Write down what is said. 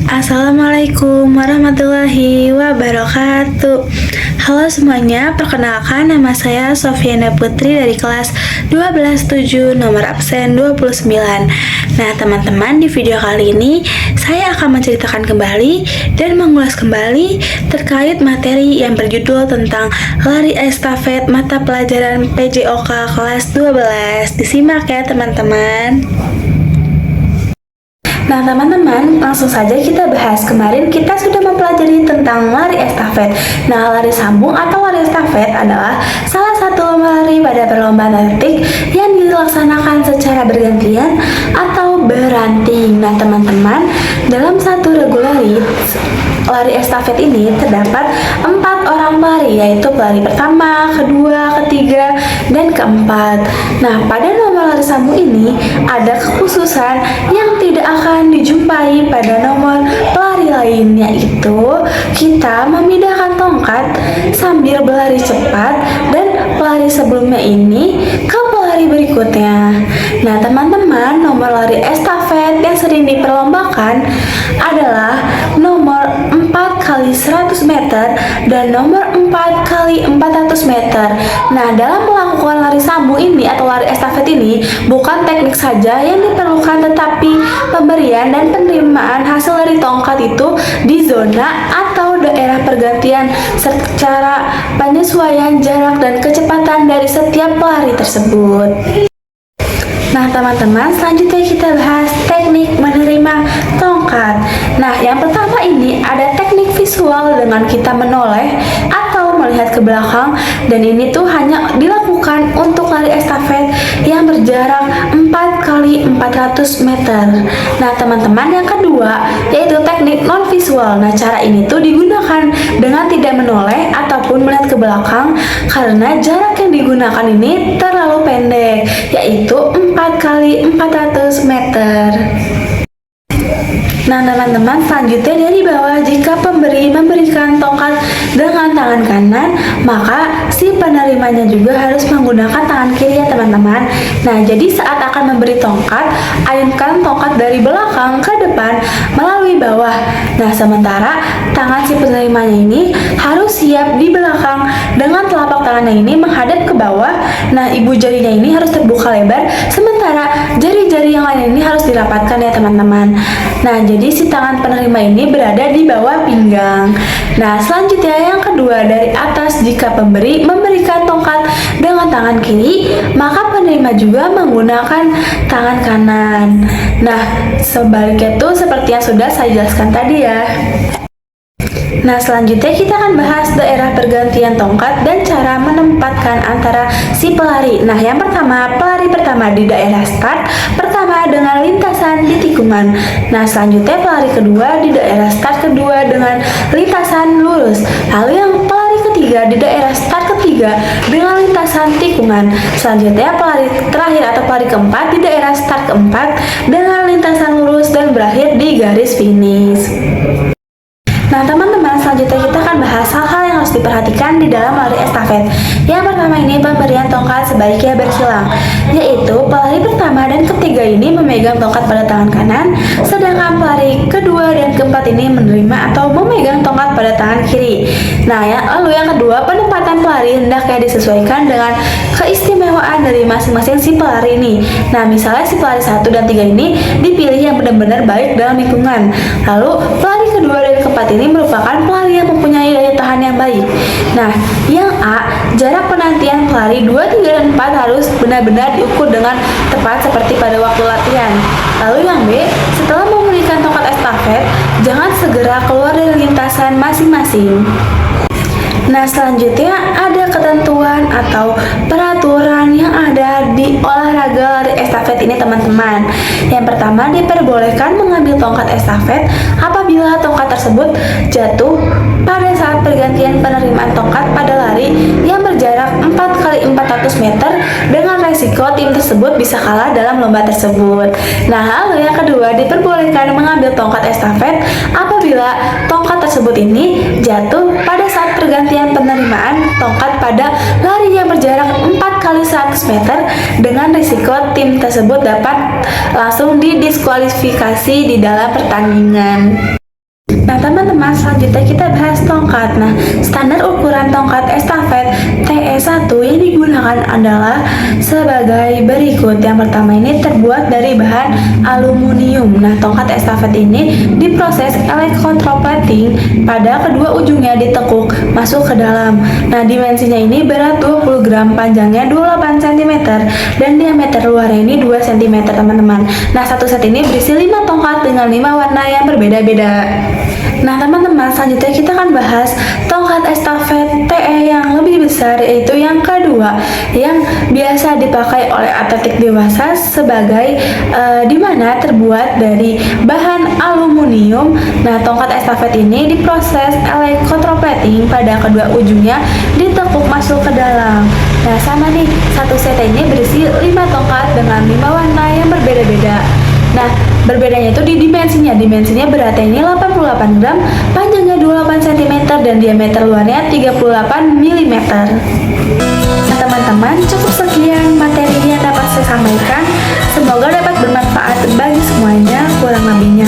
Assalamualaikum warahmatullahi wabarakatuh. Halo semuanya, perkenalkan nama saya Sofiana Putri dari kelas 12-7 nomor absen 29. Nah teman-teman, di video kali ini saya akan menceritakan kembali dan mengulas kembali terkait materi yang berjudul tentang lari estafet mata pelajaran PJOK kelas 12. Disimak ya teman-teman. Nah teman-teman, langsung saja kita bahas. Kemarin kita sudah mempelajari tentang lari estafet. Nah, lari sambung atau lari estafet adalah salah satu lomba lari pada perlombaan atletik yang dilaksanakan secara bergantian atau beranting. Nah teman-teman, dalam satu regu lari estafet ini terdapat 4 orang pelari, yaitu pelari pertama, kedua, ketiga, dan keempat. Nah, pada nomor lari sambung ini ada kekhususan yang tidak akan dijumpai pada nomor pelari lain, yaitu kita memindahkan tongkat sambil berlari cepat dan pelari sebelumnya ini ke pelari berikutnya. Nah teman-teman, nomor lari estafet yang sering diperlombakan adalah nomor 4 kali 100 meter dan nomor 4 kali 400 meter. Nah, dalam melakukan lari sambung ini atau lari estafet ini, bukan teknik saja yang diperlukan, tetapi pemberian dan penerimaan hasil dari tongkat itu di zona atau daerah pergantian secara penyesuaian jarak dan kecepatan dari setiap pelari tersebut. Nah teman-teman, selanjutnya kita bahas teknik menerima tongkat. Nah, yang pertama ini ada teknik visual dengan kita menoleh atau melihat ke belakang, dan ini tuh hanya dilakukan untuk lari estafet yang berjarak 4 kali 400 meter. Nah teman-teman, yang kedua yaitu teknik non visual. Nah, cara ini tuh digunakan dengan tidak menoleh ataupun melihat ke belakang karena jarak yang digunakan ini terlalu pendek, yaitu 4 kali 400 meter. Nah teman-teman, selanjutnya dari bawah, jika pemberi memberikan tongkat dengan tangan kanan, maka si penerimanya juga harus menggunakan tangan kiri ya teman-teman. Nah, jadi saat akan memberi tongkat, ayunkan tongkat dari belakang ke depan melalui bawah. Nah, sementara tangan si penerimanya ini harus siap di belakang dengan telapak tangannya ini menghadap ke bawah. Nah, ibu jarinya ini harus terbuka lebar, sementara jari-jari yang lain ini harus dirapatkan ya teman-teman. Nah, jadi si tangan penerima ini berada di bawah pinggang. Nah, selanjutnya yang kedua dari atas, jika pemberi memberikan tongkat dengan tangan kiri, maka penerima juga menggunakan tangan kanan. Nah, sebaliknya tuh seperti yang sudah saya jelaskan tadi ya. Nah, selanjutnya kita akan bahas daerah pergantian tongkat dan cara menempatkan antara si pelari. Nah, yang pertama, pelari pertama di daerah start pertama dengan lintasan di tikungan. Nah, selanjutnya pelari kedua di daerah start kedua dengan lintasan lurus. Lalu yang pelari ketiga di daerah start ketiga dengan lintasan tikungan. Selanjutnya pelari terakhir atau pelari keempat di daerah start keempat dengan lintasan lurus dan berakhir di garis finish. Nah teman-teman, selanjutnya kita akan bahas hal-hal yang harus diperhatikan di dalam lari estafet. Yang pertama ini pemberian tongkat sebaiknya bersilang, yaitu pelari pertama dan ketiga ini memegang tongkat pada tangan kanan, sedangkan pelari kedua dan keempat ini menerima atau memegang tongkat pada tangan kiri. Nah, lalu yang kedua, penempatan pelari hendaknya disesuaikan dengan keistimewaan dari masing-masing si pelari ini. Nah, misalnya si pelari 1 dan 3 ini dipilih yang benar-benar baik dalam lingkungan. Lalu pelari kedua dan keempat ini merupakan pelari yang mempunyai daya tahan yang baik. Nah, yang A, jarak penantian pelari 2, 3, dan 4 harus benar-benar diukur dengan tepat seperti pada waktu latihan. Lalu yang B, setelah memberikan tongkat estafet, jangan segera keluar dari lintasan masing-masing. Nah, selanjutnya ada ketentuan atau peraturan yang ada di olahraga lari estafet ini teman-teman. Yang pertama, diperbolehkan mengambil tongkat estafet apabila tongkat tersebut jatuh pada saat pergantian penerimaan tongkat pada lari yang berjarak 4 kali 400 meter dengan resiko tim tersebut bisa kalah dalam lomba tersebut. Nah, lalu yang kedua, diperbolehkan mengambil tongkat estafet apabila tongkat tersebut ini jatuh pada saat pergantian penerimaan tongkat pada lari yang berjarak 4 kali 100 meter dengan risiko tim tersebut dapat langsung didiskualifikasi di dalam pertandingan. teman-teman, selanjutnya kita bahas tongkat. Nah, standar ukuran tongkat estafet TE1 yang digunakan adalah sebagai berikut. Yang pertama ini terbuat dari bahan aluminium. Nah, tongkat estafet ini diproses electroplating, pada kedua ujungnya ditekuk masuk ke dalam. Nah, dimensinya ini berat 20 gram, panjangnya 28 cm, dan diameter luarnya ini 2 cm, teman-teman. Nah, satu set ini berisi 5 tongkat dengan 5 warna yang berbeda-beda. Nah, teman-teman, selanjutnya kita akan bahas tongkat estafet TE yang lebih besar, yaitu yang kedua, yang biasa dipakai oleh atletik dewasa sebagai dimana terbuat dari bahan aluminium. Nah, tongkat estafet ini diproses electroplating, pada kedua ujungnya ditekuk masuk ke dalam. Nah, sama nih, satu set ini berisi 5 tongkat dengan 5 warna yang berbeda-beda. Nah, berbedanya itu di dimensinya. Dimensinya beratnya ini 88 gram, panjangnya 28 cm, dan diameter luarnya 38 mm. Nah, teman-teman, cukup sekian materi yang dapat saya sampaikan. Semoga dapat bermanfaat bagi semuanya. Kurang lebihnya